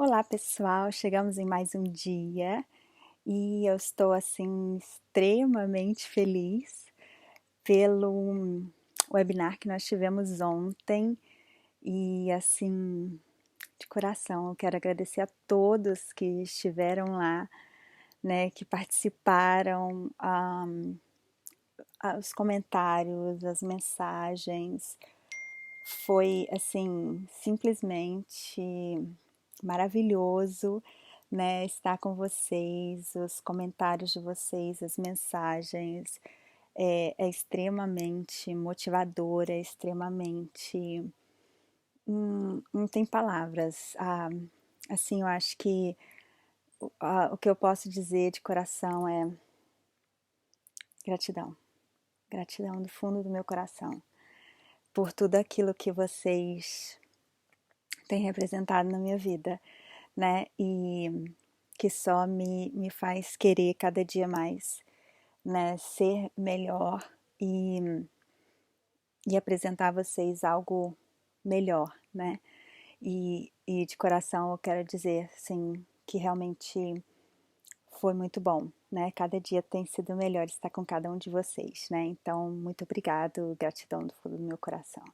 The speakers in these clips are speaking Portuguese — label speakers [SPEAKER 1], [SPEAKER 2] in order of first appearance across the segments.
[SPEAKER 1] Olá, pessoal! Chegamos em mais um dia e eu estou assim extremamente feliz pelo webinar que nós tivemos ontem e assim, de coração, eu quero agradecer a todos que estiveram lá, né, que participaram, os comentários, as mensagens. Foi assim, simplesmente maravilhoso, né, estar com vocês, os comentários de vocês, as mensagens, é extremamente motivador, é extremamente, não tem palavras. Assim, eu acho que o que eu posso dizer de coração é gratidão, gratidão do fundo do meu coração, por tudo aquilo que vocês têm representado na minha vida, né, e que só me faz querer cada dia mais, né, ser melhor e, e apresentar a vocês algo melhor, né, e de coração eu quero dizer, sim, que realmente foi muito bom, né, cada dia tem sido melhor estar com cada um de vocês, né, então muito obrigado, gratidão do fundo do meu coração,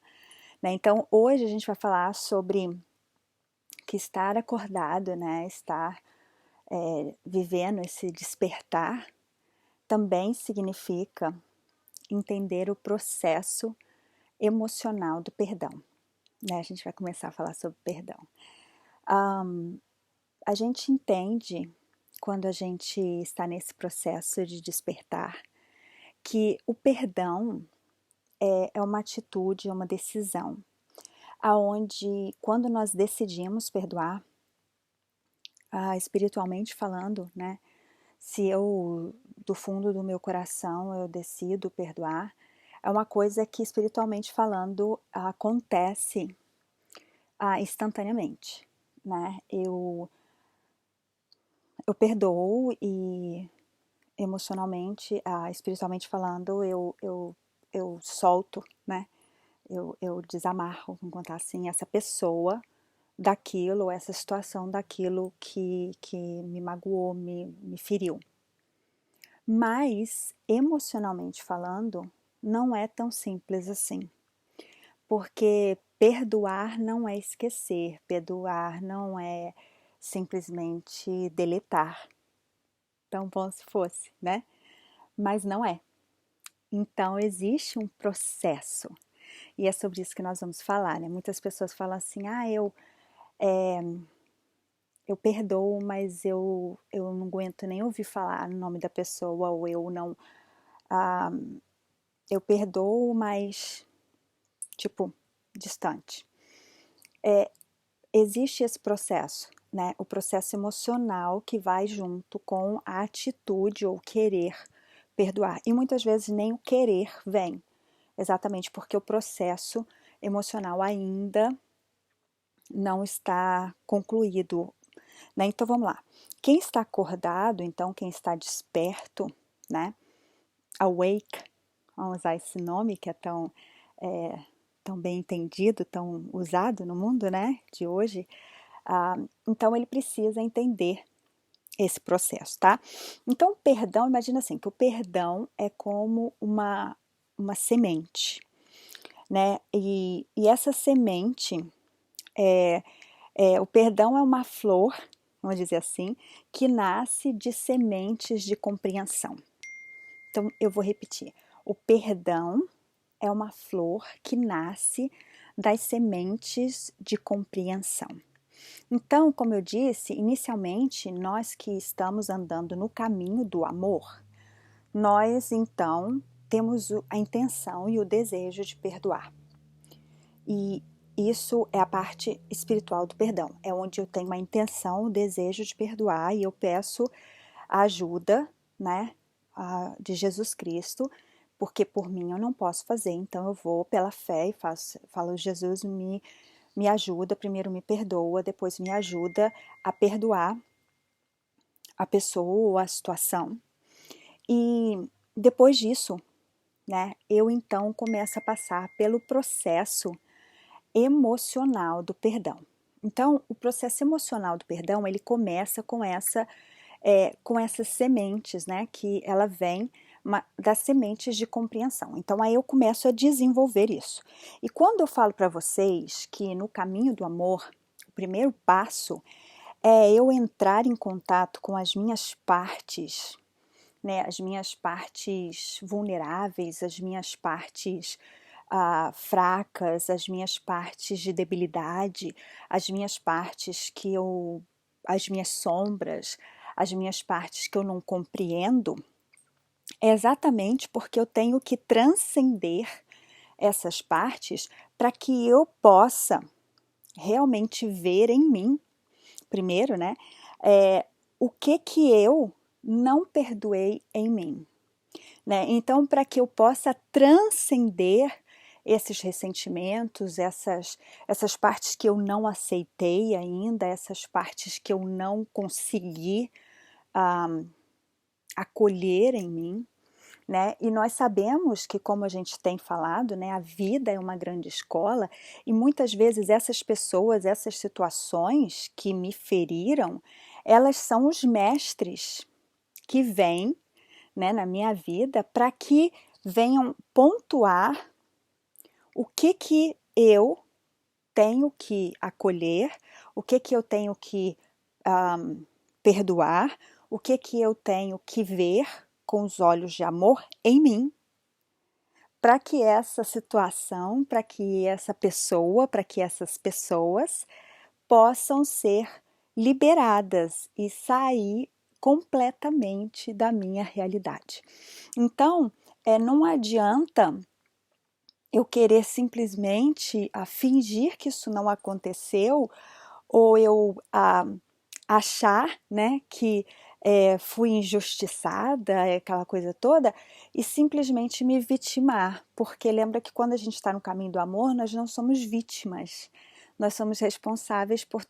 [SPEAKER 1] né, então hoje a gente vai falar sobre que estar acordado, né, estar vivendo esse despertar, também significa entender o processo emocional do perdão, né? A gente vai começar a falar sobre perdão. A gente entende, quando a gente está nesse processo de despertar, que o perdão é uma atitude, é uma decisão, aonde quando nós decidimos perdoar, espiritualmente falando, né? Se eu, do fundo do meu coração, eu decido perdoar, é uma coisa que espiritualmente falando acontece instantaneamente, né? Eu perdoo e emocionalmente, espiritualmente falando, eu solto, né? Eu desamarro, vamos contar assim, essa pessoa daquilo, essa situação daquilo que me magoou, me feriu. Mas, emocionalmente falando, não é tão simples assim. Porque perdoar não é esquecer, perdoar não é simplesmente deletar. Tão bom se fosse, né? Mas não é. Então, existe um processo. E é sobre isso que nós vamos falar, né? Muitas pessoas falam assim, eu perdoo, mas eu não aguento nem ouvir falar no nome da pessoa, ou eu não... eu perdoo, mas tipo, distante. Existe esse processo, né? O processo emocional que vai junto com a atitude ou querer perdoar. E muitas vezes nem o querer vem, exatamente porque o processo emocional ainda não está concluído, né? Então vamos lá. Quem está acordado, então quem está desperto, né? Awake, vamos usar esse nome que é tão bem entendido, tão usado no mundo, né, de hoje. Então ele precisa entender esse processo, tá? Então o perdão, imagina assim, que o perdão é como uma semente, né? E essa semente, o perdão é uma flor, vamos dizer assim, que nasce de sementes de compreensão. Então eu vou repetir, o perdão é uma flor que nasce das sementes de compreensão. Então, como eu disse, inicialmente, nós que estamos andando no caminho do amor, nós então temos a intenção e o desejo de perdoar. E isso é a parte espiritual do perdão, é onde eu tenho a intenção, o desejo de perdoar e eu peço a ajuda, né, de Jesus Cristo, porque por mim eu não posso fazer, então eu vou pela fé e falo, Jesus me ajuda, primeiro me perdoa, depois me ajuda a perdoar a pessoa ou a situação. E depois disso, né, eu então começo a passar pelo processo emocional do perdão. Então, o processo emocional do perdão, ele começa com essas sementes, né, que ela vem das sementes de compreensão. Então, aí eu começo a desenvolver isso. E quando eu falo para vocês que no caminho do amor, o primeiro passo é eu entrar em contato com as minhas partes, né, as minhas partes vulneráveis, as minhas partes fracas, as minhas partes de debilidade, as minhas partes as minhas sombras, as minhas partes que eu não compreendo, é exatamente porque eu tenho que transcender essas partes para que eu possa realmente ver em mim, primeiro, né, o que eu não perdoei em mim, né? Então, para que eu possa transcender esses ressentimentos, essas partes que eu não aceitei ainda, essas partes que eu não consegui acolher em mim, né? E nós sabemos que, como a gente tem falado, né, a vida é uma grande escola e muitas vezes essas pessoas, essas situações que me feriram, elas são os mestres que vêm, né, na minha vida para que venham pontuar o que eu tenho que acolher, o que eu tenho que perdoar, o que eu tenho que ver com os olhos de amor em mim, para que essa situação, para que essa pessoa, para que essas pessoas possam ser liberadas e sair completamente da minha realidade. Então, não adianta eu querer simplesmente fingir que isso não aconteceu ou eu achar, né, que fui injustiçada, aquela coisa toda, e simplesmente me vitimar, porque lembra que quando a gente está no caminho do amor, nós não somos vítimas, nós somos responsáveis por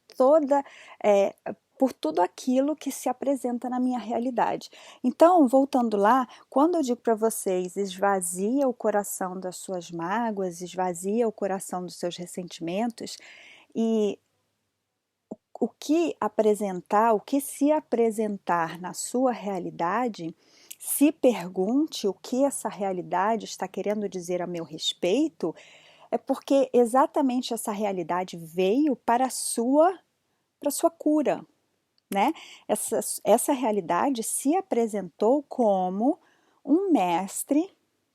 [SPEAKER 1] tudo aquilo que se apresenta na minha realidade. Então, voltando lá, quando eu digo para vocês, esvazia o coração das suas mágoas, esvazia o coração dos seus ressentimentos, e o que se apresentar na sua realidade, se pergunte o que essa realidade está querendo dizer a meu respeito, é porque exatamente essa realidade veio para a sua cura, né? Essa realidade se apresentou como um mestre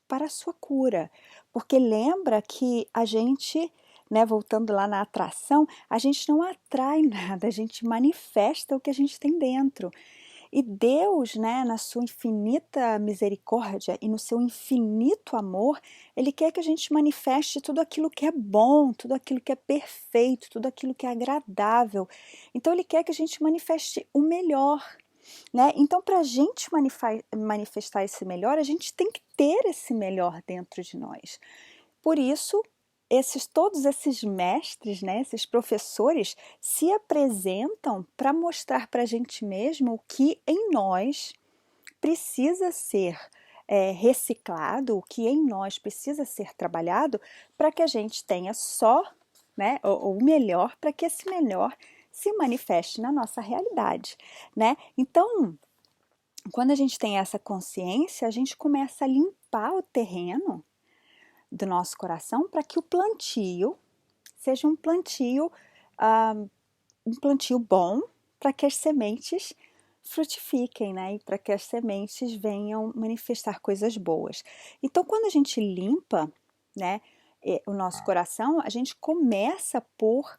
[SPEAKER 1] para a sua cura, porque lembra que a gente, né, voltando lá na atração, a gente não atrai nada, a gente manifesta o que a gente tem dentro. E Deus, né, na sua infinita misericórdia e no seu infinito amor, Ele quer que a gente manifeste tudo aquilo que é bom, tudo aquilo que é perfeito, tudo aquilo que é agradável. Então, Ele quer que a gente manifeste o melhor, né? Então, para a gente manifestar esse melhor, a gente tem que ter esse melhor dentro de nós. Por isso, todos esses mestres, né, esses professores, se apresentam para mostrar para a gente mesmo o que em nós precisa ser reciclado, o que em nós precisa ser trabalhado, para que a gente tenha só, né, o melhor, para que esse melhor se manifeste na nossa realidade, né? Então, quando a gente tem essa consciência, a gente começa a limpar o terreno do nosso coração para que o plantio seja um plantio bom, para que as sementes frutifiquem, né? E para que as sementes venham manifestar coisas boas. Então, quando a gente limpa, né, o nosso coração, a gente começa por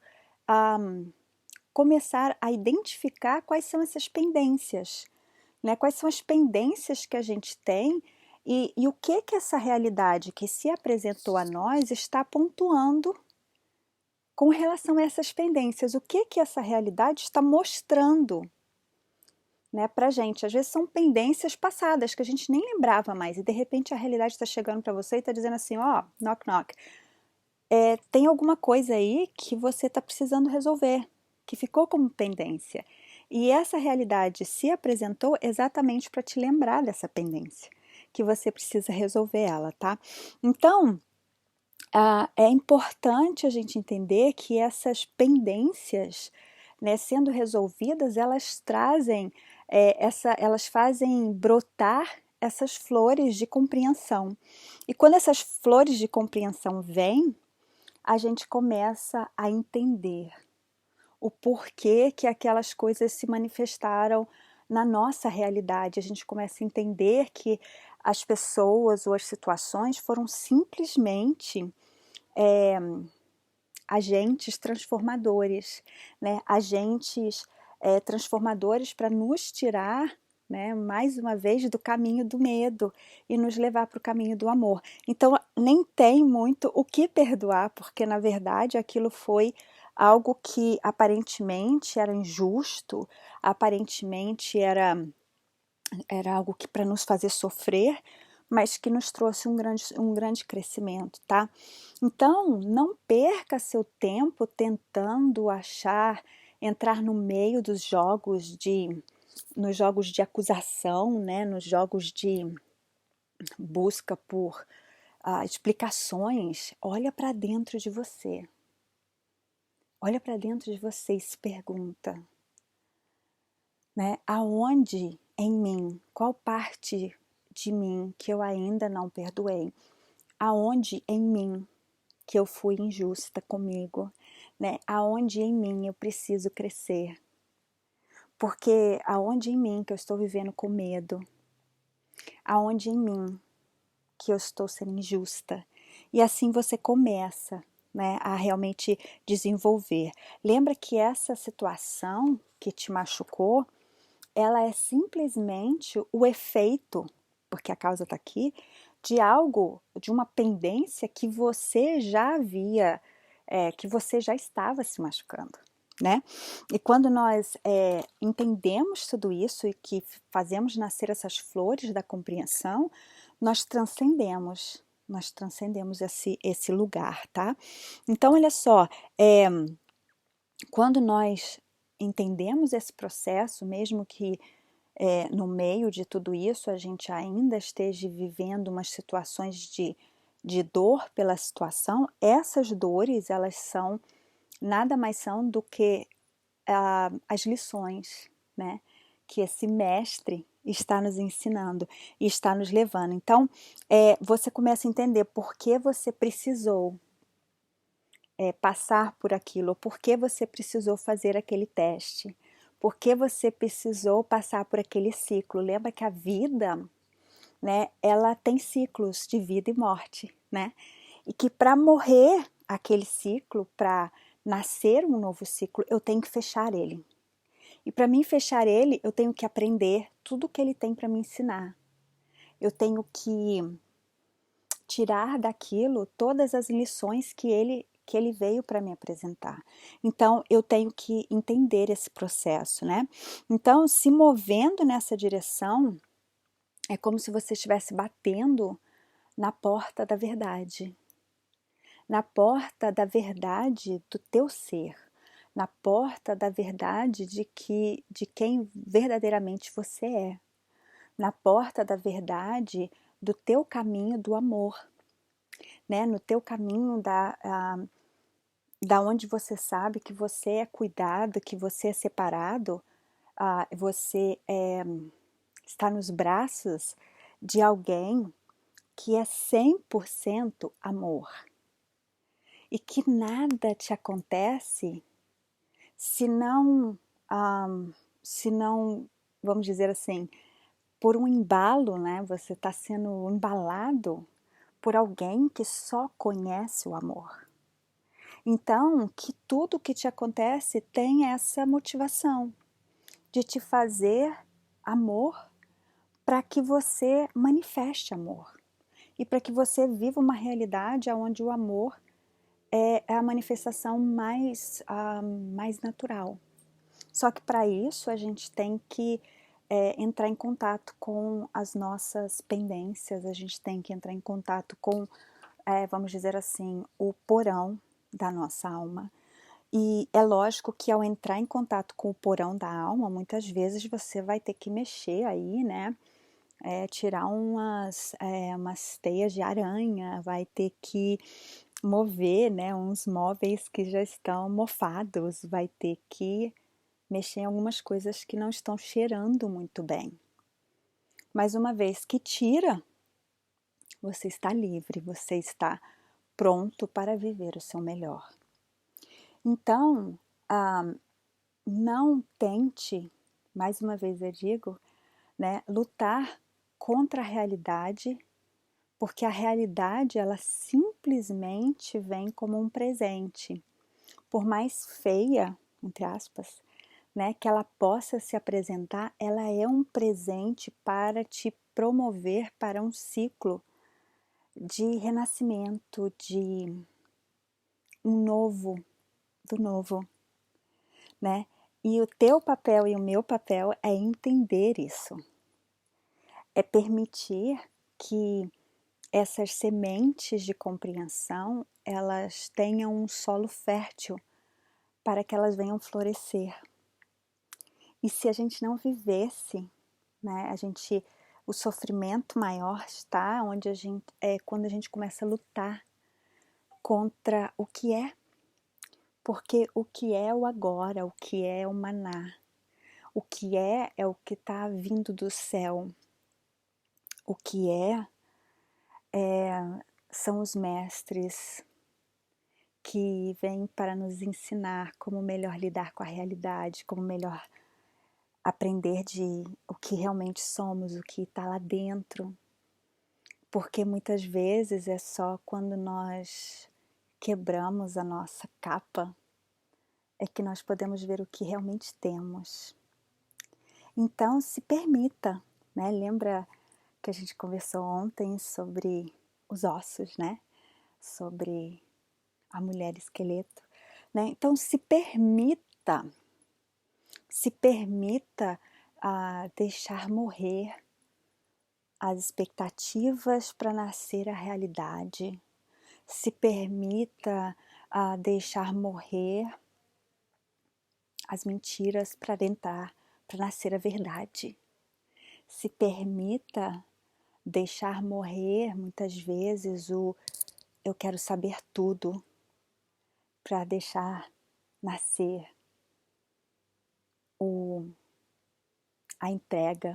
[SPEAKER 1] começar a identificar quais são essas pendências, né? Quais são as pendências que a gente tem e o que essa realidade que se apresentou a nós está pontuando com relação a essas pendências. O que essa realidade está mostrando, né, pra gente? Às vezes são pendências passadas que a gente nem lembrava mais e de repente a realidade está chegando para você e está dizendo assim, ó, knock knock, tem alguma coisa aí que você está precisando resolver, que ficou como pendência. E essa realidade se apresentou exatamente para te lembrar dessa pendência, que você precisa resolver ela, tá? Então, É importante a gente entender que essas pendências, né, sendo resolvidas, elas trazem, elas fazem brotar essas flores de compreensão. E quando essas flores de compreensão vêm, a gente começa a entender o porquê que aquelas coisas se manifestaram na nossa realidade. A gente começa a entender que as pessoas ou as situações foram simplesmente agentes transformadores, né? Agentes transformadores para nos tirar, né, mais uma vez, do caminho do medo e nos levar para o caminho do amor. Então, nem tem muito o que perdoar, porque na verdade aquilo foi algo que aparentemente era injusto, aparentemente era algo que para nos fazer sofrer, mas que nos trouxe um grande crescimento, tá? Então, não perca seu tempo tentando achar, entrar no meio nos jogos de acusação, né? Nos jogos de busca por explicações. Olha para dentro de você. Olha para dentro de você e se pergunta, né? Aonde em mim, qual parte de mim que eu ainda não perdoei? Aonde em mim que eu fui injusta comigo, né? Aonde em mim eu preciso crescer? Porque aonde em mim que eu estou vivendo com medo? Aonde em mim que eu estou sendo injusta? E assim você começa, né, a realmente desenvolver. Lembra que essa situação que te machucou, ela é simplesmente o efeito, porque a causa está aqui, de algo, de uma pendência que você já havia, que você já estava se machucando, né? E quando nós entendemos tudo isso e que fazemos nascer essas flores da compreensão, nós transcendemos esse lugar, tá? Então, olha só, quando nós entendemos esse processo, mesmo que no meio de tudo isso a gente ainda esteja vivendo umas situações de dor pela situação, essas dores, elas são, nada mais são do que as lições, né? Que esse mestre está nos ensinando e está nos levando. Então, você começa a entender por que você precisou passar por aquilo, por que você precisou fazer aquele teste, por que você precisou passar por aquele ciclo. Lembra que a vida, né, ela tem ciclos de vida e morte, né? E que para morrer aquele ciclo, para nascer um novo ciclo, eu tenho que fechar ele. E para mim fechar ele, eu tenho que aprender tudo o que ele tem para me ensinar. Eu tenho que tirar daquilo todas as lições que ele veio para me apresentar. Então, eu tenho que entender esse processo, né? Então, se movendo nessa direção, é como se você estivesse batendo na porta da verdade. Na porta da verdade do teu ser. Na porta da verdade de quem verdadeiramente você é. Na porta da verdade do teu caminho do amor. Né? No teu caminho da onde você sabe que você é cuidado, que você é separado, você está nos braços de alguém que é 100% amor. E que nada te acontece se não, se não, vamos dizer assim, por um embalo, né? Você está sendo embalado por alguém que só conhece o amor. Então, que tudo que te acontece tem essa motivação de te fazer amor para que você manifeste amor e para que você viva uma realidade onde o amor é a manifestação mais natural. Só que para isso a gente tem que entrar em contato com as nossas pendências, a gente tem que entrar em contato com, vamos dizer assim, o porão da nossa alma. E é lógico que ao entrar em contato com o porão da alma, muitas vezes você vai ter que mexer aí, né? Tirar umas teias de aranha, vai ter que mover, né, uns móveis que já estão mofados, vai ter que mexer em algumas coisas que não estão cheirando muito bem. Mas uma vez que tira, você está livre, você está pronto para viver o seu melhor. Então, não tente, mais uma vez eu digo, né, lutar contra a realidade, porque a realidade ela simplesmente vem como um presente. Por mais feia, entre aspas, né, que ela possa se apresentar, ela é um presente para te promover para um ciclo de renascimento, de um novo, do novo, né? E o teu papel e o meu papel é entender isso, é permitir que essas sementes de compreensão elas tenham um solo fértil para que elas venham florescer. E se a gente não vivesse, né, o sofrimento maior está onde quando a gente começa a lutar contra o que é, porque o que é o agora, o que é o maná, o que é o que está vindo do céu, o que são os mestres que vêm para nos ensinar como melhor lidar com a realidade, como melhor aprender de o que realmente somos, o que está lá dentro. Porque muitas vezes é só quando nós quebramos a nossa capa é que nós podemos ver o que realmente temos. Então se permita, né? Lembra que a gente conversou ontem sobre os ossos, né? Sobre a mulher esqueleto, né? Então se permita deixar morrer as expectativas para nascer a realidade. Se permita deixar morrer as mentiras para nascer a verdade. Se permita deixar morrer muitas vezes o eu quero saber tudo para deixar nascer a entrega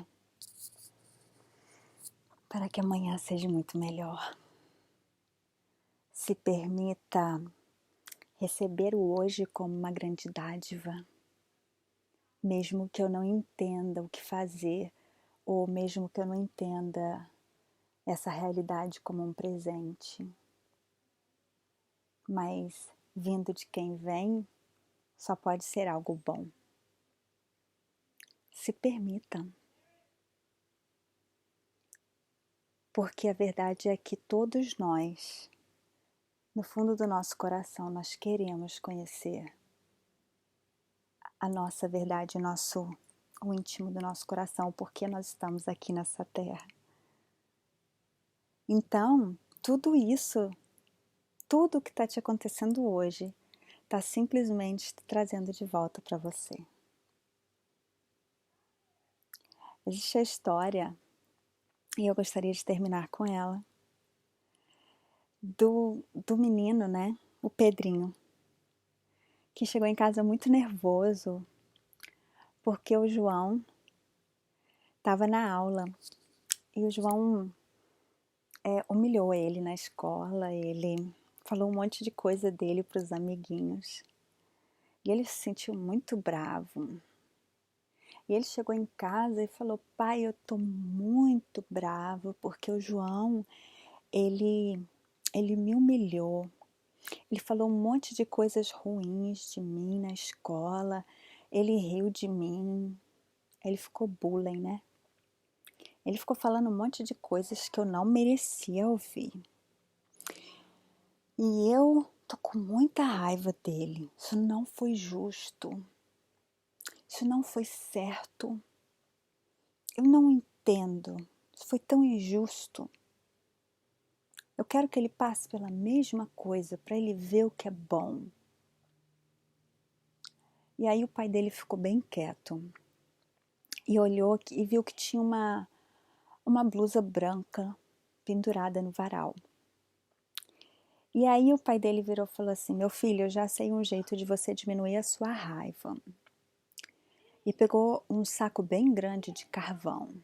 [SPEAKER 1] para que amanhã seja muito melhor. Se permita receber o hoje como uma grande dádiva, mesmo que eu não entenda o que fazer, ou mesmo que eu não entenda essa realidade como um presente. Mas vindo de quem vem, só pode ser algo bom. Se permita. Porque a verdade é que todos nós, no fundo do nosso coração, nós queremos conhecer a nossa verdade, o íntimo do nosso coração, porque nós estamos aqui nessa terra. Então, tudo isso, tudo que está te acontecendo hoje, está simplesmente te trazendo de volta para você. Existe a história, e eu gostaria de terminar com ela, do menino, né, o Pedrinho, que chegou em casa muito nervoso, porque o João estava na aula, e o João humilhou ele na escola, ele falou um monte de coisa dele para os amiguinhos, e ele se sentiu muito bravo. E ele chegou em casa e falou: pai, eu tô muito bravo porque o João, ele me humilhou. Ele falou um monte de coisas ruins de mim na escola. Ele riu de mim. Ele ficou bullying, né? Ele ficou falando um monte de coisas que eu não merecia ouvir. E eu tô com muita raiva dele. Isso não foi justo. Isso não foi certo. Eu não entendo. Isso foi tão injusto. Eu quero que ele passe pela mesma coisa para ele ver o que é bom. E aí o pai dele ficou bem quieto e olhou e viu que tinha uma blusa branca pendurada no varal. E aí o pai dele virou e falou assim: meu filho, eu já sei um jeito de você diminuir a sua raiva. E pegou um saco bem grande de carvão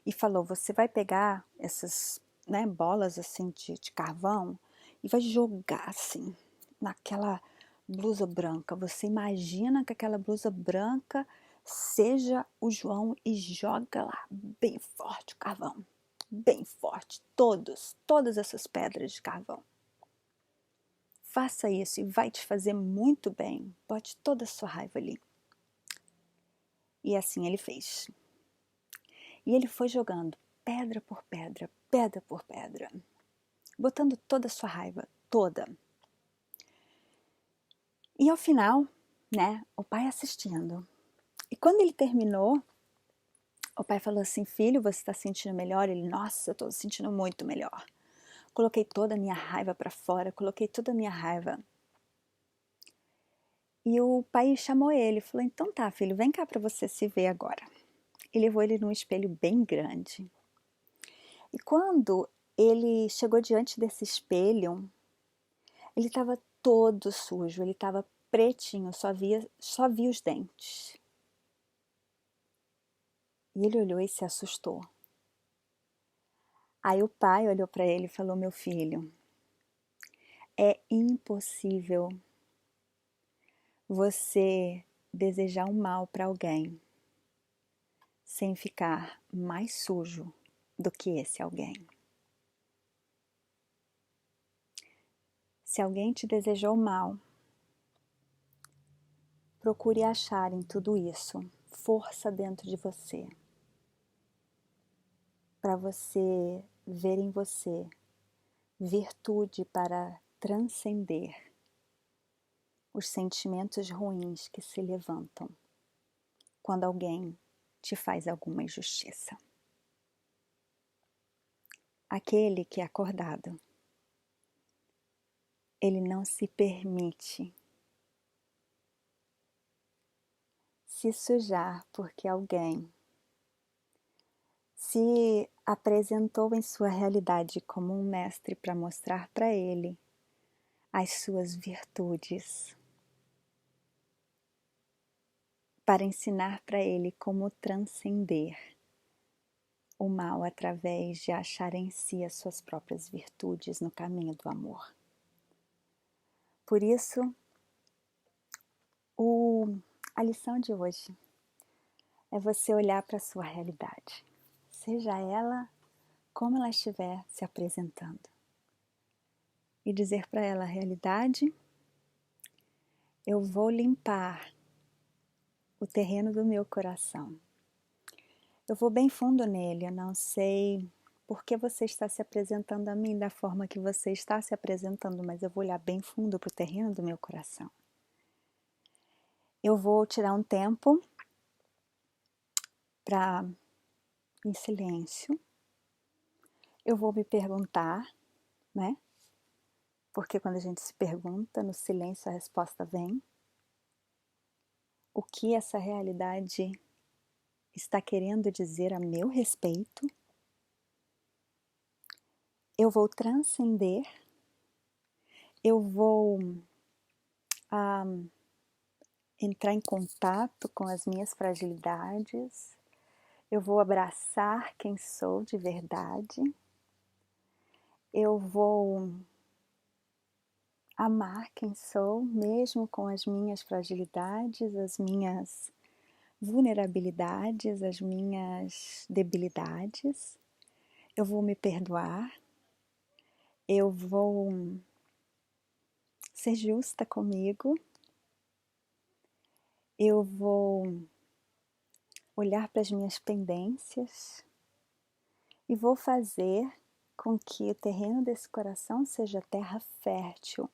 [SPEAKER 1] e falou: você vai pegar essas, né, bolas assim de carvão e vai jogar assim naquela blusa branca. Você imagina que aquela blusa branca seja o João e joga lá bem forte o carvão, bem forte, todas essas pedras de carvão. Faça isso e vai te fazer muito bem. Bote toda a sua raiva ali. E assim ele fez. E ele foi jogando pedra por pedra, pedra por pedra, botando toda a sua raiva, toda. E ao final, né, o pai assistindo. E quando ele terminou, o pai falou assim: filho, você está sentindo melhor? Ele: nossa, eu estou sentindo muito melhor. Coloquei toda a minha raiva para fora, coloquei toda a minha raiva. E o pai chamou ele e falou: então tá, filho, vem cá para você se ver agora. E levou ele num espelho bem grande. E quando ele chegou diante desse espelho, ele estava todo sujo, ele estava pretinho, só via os dentes. E ele olhou e se assustou. Aí o pai olhou para ele e falou: meu filho, é impossível você desejar um mal para alguém sem ficar mais sujo do que esse alguém. Se alguém te desejou mal, procure achar em tudo isso força dentro de você, para você ver em você virtude para transcender os sentimentos ruins que se levantam quando alguém te faz alguma injustiça. Aquele que é acordado, ele não se permite se sujar porque alguém se apresentou em sua realidade como um mestre para mostrar para ele as suas virtudes, para ensinar para ele como transcender o mal através de achar em si as suas próprias virtudes no caminho do amor. Por isso, a lição de hoje é você olhar para a sua realidade, seja ela como ela estiver se apresentando, e dizer para ela: realidade, eu vou limpar o terreno do meu coração. Eu vou bem fundo nele, eu não sei por que você está se apresentando a mim da forma que você está se apresentando, mas eu vou olhar bem fundo para o terreno do meu coração. Eu vou tirar um tempo para, em silêncio, eu vou me perguntar, né? Porque quando a gente se pergunta, no silêncio a resposta vem. O que essa realidade está querendo dizer a meu respeito? Eu vou transcender, eu vou entrar em contato com as minhas fragilidades, eu vou abraçar quem sou de verdade, eu vou amar quem sou, mesmo com as minhas fragilidades, as minhas vulnerabilidades, as minhas debilidades. Eu vou me perdoar, eu vou ser justa comigo, eu vou olhar para as minhas pendências e vou fazer com que o terreno desse coração seja terra fértil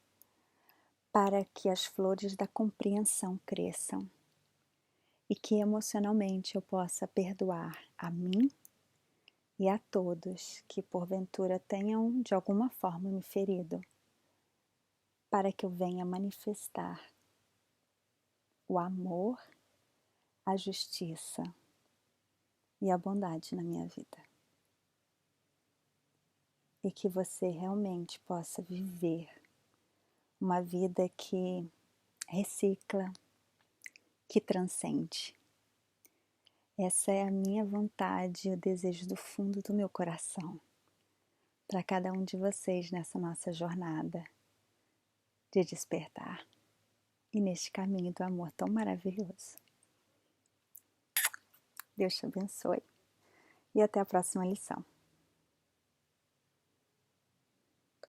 [SPEAKER 1] para que as flores da compreensão cresçam e que emocionalmente eu possa perdoar a mim e a todos que porventura tenham de alguma forma me ferido, para que eu venha manifestar o amor, a justiça e a bondade na minha vida. e que você realmente possa viver uma vida que recicla, que transcende. Essa é a minha vontade e o desejo do fundo do meu coração para cada um de vocês nessa nossa jornada de despertar e neste caminho do amor tão maravilhoso. Deus te abençoe e até a próxima lição.